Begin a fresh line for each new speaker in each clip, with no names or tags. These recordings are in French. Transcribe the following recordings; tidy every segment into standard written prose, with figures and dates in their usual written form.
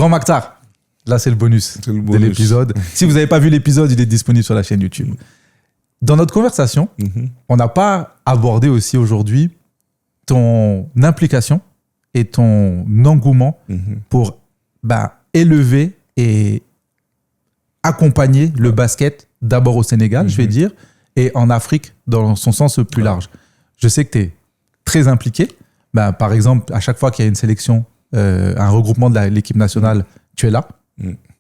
Grand Maktar, là c'est le bonus de l'épisode. Si vous n'avez pas vu l'épisode, il est disponible sur la chaîne YouTube. Dans notre conversation, on n'a pas abordé aussi aujourd'hui ton implication et ton engouement pour élever et accompagner le basket d'abord au Sénégal, je vais dire, et en Afrique dans son sens plus large. Je sais que tu es très impliqué. Par exemple, à chaque fois qu'il y a une sélection, un regroupement de l'équipe nationale, tu es là.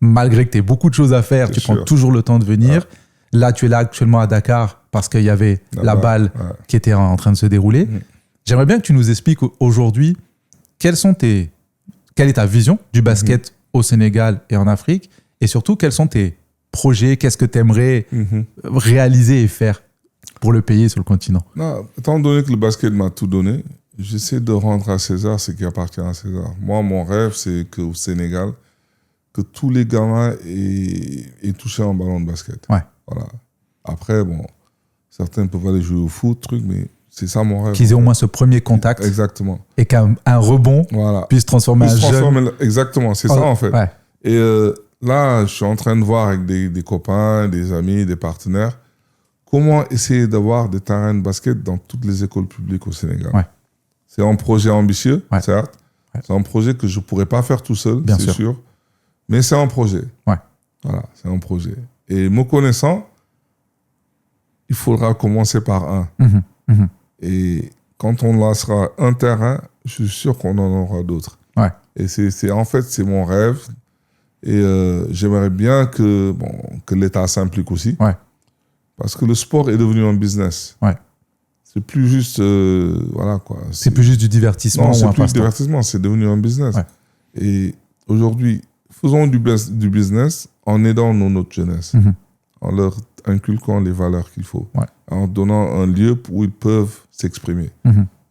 Malgré que tu aies beaucoup de choses à faire, tu prends toujours le temps de venir. Là, tu es là actuellement à Dakar parce qu'il y avait la balle qui était en train de se dérouler. J'aimerais bien que tu nous expliques aujourd'hui quelle est ta vision du basket au Sénégal et en Afrique, et surtout quels sont tes projets, qu'est-ce que tu aimerais réaliser et faire pour le pays sur le continent.
Non, étant donné que le basket m'a tout donné, j'essaie de rendre à César ce qui appartient à César. Moi, mon rêve, c'est qu'au Sénégal, que tous les gamins aient touché un ballon de basket.
Ouais.
Voilà. Après, bon, certains peuvent aller jouer au foot, mais c'est ça mon rêve.
Qu'ils aient au moins ce premier contact.
Exactement.
Et qu'un rebond puisse transformer un jeune.
Exactement, c'est ça en fait. Ouais. Et là, je suis en train de voir avec des copains, des amis, des partenaires, comment essayer d'avoir des terrains de basket dans toutes les écoles publiques au Sénégal. Ouais. C'est un projet ambitieux, certes. Ouais. C'est un projet que je ne pourrais pas faire tout seul, c'est sûr. Mais c'est un projet. Ouais. Voilà, c'est un projet. Et me connaissant, il faudra commencer par un. Et quand on lancera un terrain, je suis sûr qu'on en aura d'autres. Ouais. Et en fait, c'est mon rêve. Et j'aimerais bien que l'État s'implique aussi. Ouais. Parce que le sport est devenu un business. Ouais. C'est plus juste... voilà, quoi.
C'est plus juste du divertissement.
Non, c'est plus du divertissement, c'est devenu un business. Ouais. Et aujourd'hui, faisons du business en aidant notre jeunesse, en leur inculquant les valeurs qu'il faut, en donnant un lieu où ils peuvent s'exprimer.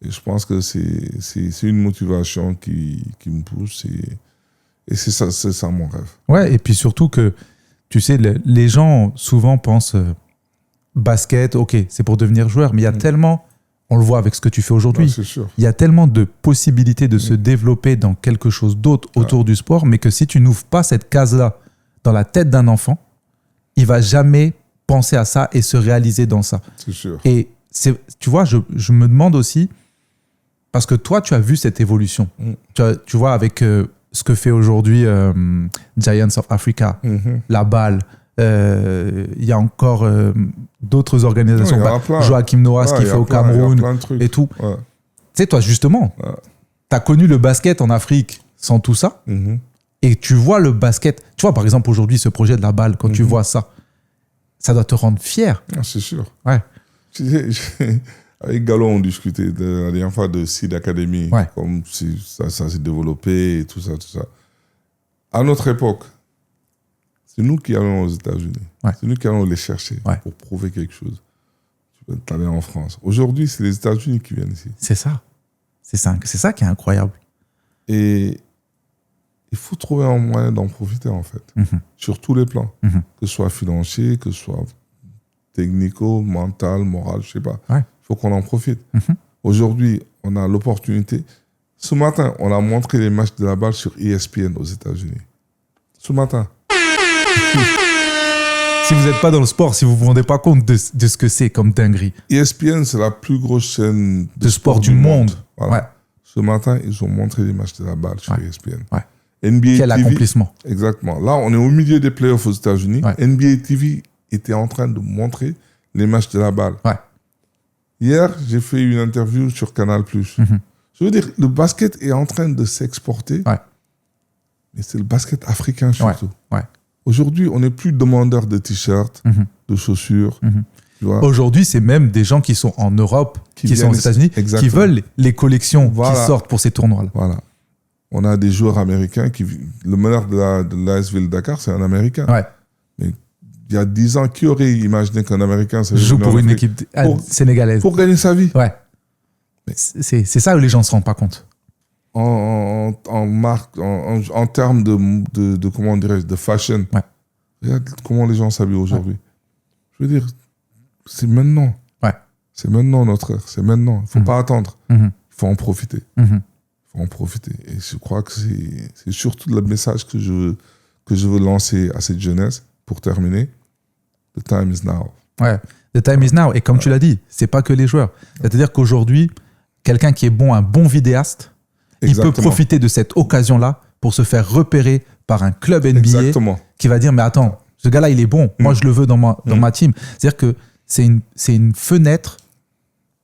Et je pense que c'est une motivation qui me pousse et c'est ça mon rêve.
Ouais, et puis surtout que, tu sais, les gens souvent pensent basket, ok, c'est pour devenir joueur, mais il y a tellement, on le voit avec ce que tu fais aujourd'hui, il y a tellement de possibilités de se développer dans quelque chose d'autre autour du sport, mais que si tu n'ouvres pas cette case-là dans la tête d'un enfant, il va jamais penser à ça et se réaliser dans ça.
C'est sûr.
Et tu vois, je me demande aussi, parce que toi, tu as vu cette évolution. Tu vois, avec ce que fait aujourd'hui Giants of Africa, la balle, il y a encore d'autres organisations. Joachim Noah, ce qu'il fait au Cameroun et tout. Ouais. Tu sais, toi, justement, tu as connu le basket en Afrique sans tout ça. Et tu vois le basket. Tu vois, par exemple, aujourd'hui, ce projet de la balle, quand tu vois ça, ça doit te rendre fier.
Ah, c'est sûr.
Ouais.
Avec Gallo, on discutait la dernière fois de Seed Academy, comme si ça s'est développé et tout ça. À notre époque, c'est nous qui allons aux États-Unis. Ouais. C'est nous qui allons les chercher pour prouver quelque chose. Tu peux aller en France. Aujourd'hui, c'est les États-Unis qui viennent ici.
C'est ça. C'est ça qui est incroyable.
Et il faut trouver un moyen d'en profiter, en fait, sur tous les plans. Que ce soit financier, que ce soit technico, mental, moral, je ne sais pas. Il faut qu'on en profite. Aujourd'hui, on a l'opportunité. Ce matin, on a montré les matchs de la balle sur ESPN aux États-Unis. Ce matin.
Si vous n'êtes pas dans le sport, si vous ne vous rendez pas compte de ce que c'est comme dinguerie.
ESPN, c'est la plus grosse chaîne
de sport du monde.
Voilà. Ouais. Ce matin, ils ont montré les matchs de la balle sur ESPN.
Ouais.
NBA
Quel
TV,
accomplissement.
Exactement. Là, on est au milieu des playoffs aux États-Unis. NBA TV était en train de montrer les matchs de la balle. Hier, j'ai fait une interview sur Canal+. Je veux dire, le basket est en train de s'exporter, mais c'est le basket africain surtout. Aujourd'hui, on n'est plus demandeur de t-shirts, de chaussures. Tu vois.
Aujourd'hui, c'est même des gens qui sont en Europe, qui sont aux États-Unis, qui veulent les collections qui sortent pour ces tournois-là.
Voilà. On a des joueurs américains le meneur de l'AS Ville Dakar, c'est un Américain. Mais il y a 10 ans, qui aurait imaginé qu'un Américain
joue pour une équipe sénégalaise
pour gagner sa vie.
Mais c'est ça où les gens ne se rendent pas compte.
En termes de comment dirais-je, de fashion. Regarde comment les gens s'habillent aujourd'hui. Je veux dire, c'est maintenant. C'est maintenant notre heure. C'est maintenant. Il ne faut pas attendre. Il faut en profiter. Il faut en profiter. Et je crois que c'est surtout le message que je veux lancer à cette jeunesse pour terminer. The time is now.
Ouais, the time is now. Et comme tu l'as dit, c'est pas que les joueurs. C'est-à-dire qu'aujourd'hui, quelqu'un qui est un bon vidéaste, il peut profiter de cette occasion-là pour se faire repérer par un club NBA qui va dire, mais attends, ce gars-là, il est bon. Moi, je le veux dans ma team. C'est-à-dire que c'est une fenêtre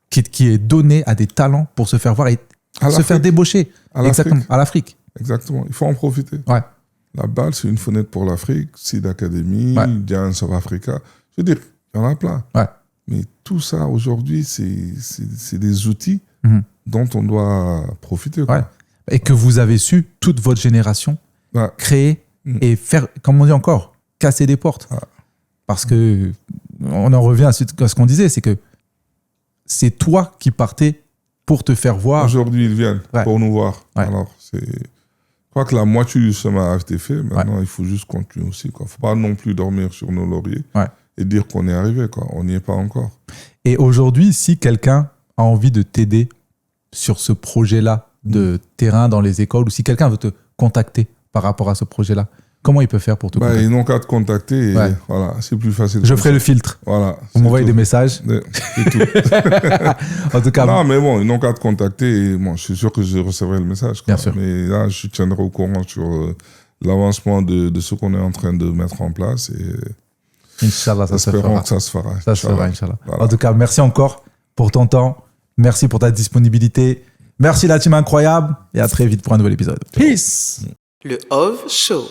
qui est donnée à des talents pour se faire voir et se faire débaucher. Exactement, à l'Afrique.
Exactement, il faut en profiter.
Ouais.
La balle, c'est une fenêtre pour l'Afrique. Seed Academy, Giants of Africa. Je veux dire, il y en a plein.
Ouais.
Mais tout ça, aujourd'hui, c'est des outils dont on doit profiter. Quoi.
Ouais. Et que vous avez su, toute votre génération, créer et faire, comme on dit encore, casser des portes. Ouais. Parce que, on en revient à ce qu'on disait, c'est que c'est toi qui partais pour te faire voir.
Aujourd'hui, ils viennent pour nous voir. Ouais. Alors, je crois que la moitié du chemin a été fait. Maintenant, il faut juste continuer aussi. Il ne faut pas non plus dormir sur nos lauriers et dire qu'on est arrivé. Quoi. On n'y est pas encore.
Et aujourd'hui, si quelqu'un a envie de t'aider sur ce projet-là de terrain dans les écoles, ou si quelqu'un veut te contacter par rapport à ce projet-là, comment il peut faire pour te contacter?
Ils n'ont qu'à te contacter et voilà, c'est plus facile.
Je ferai le filtre.
Voilà,
vous m'envoyez des messages.
C'est tout.
En tout cas.
Non, mais bon, ils n'ont qu'à te contacter et je suis sûr que je recevrai le message.
Bien sûr.
Mais là, je tiendrai au courant sur l'avancement de ce qu'on est en train de mettre en place. Et
Inch'Allah, ça se fera.
Espérons que ça se fera.
Ça se fera, Inch'Allah. Voilà. En tout cas, merci encore pour ton temps. Merci pour ta disponibilité. Merci la team incroyable. Et à très vite pour un nouvel épisode. Peace.
Le OV Show.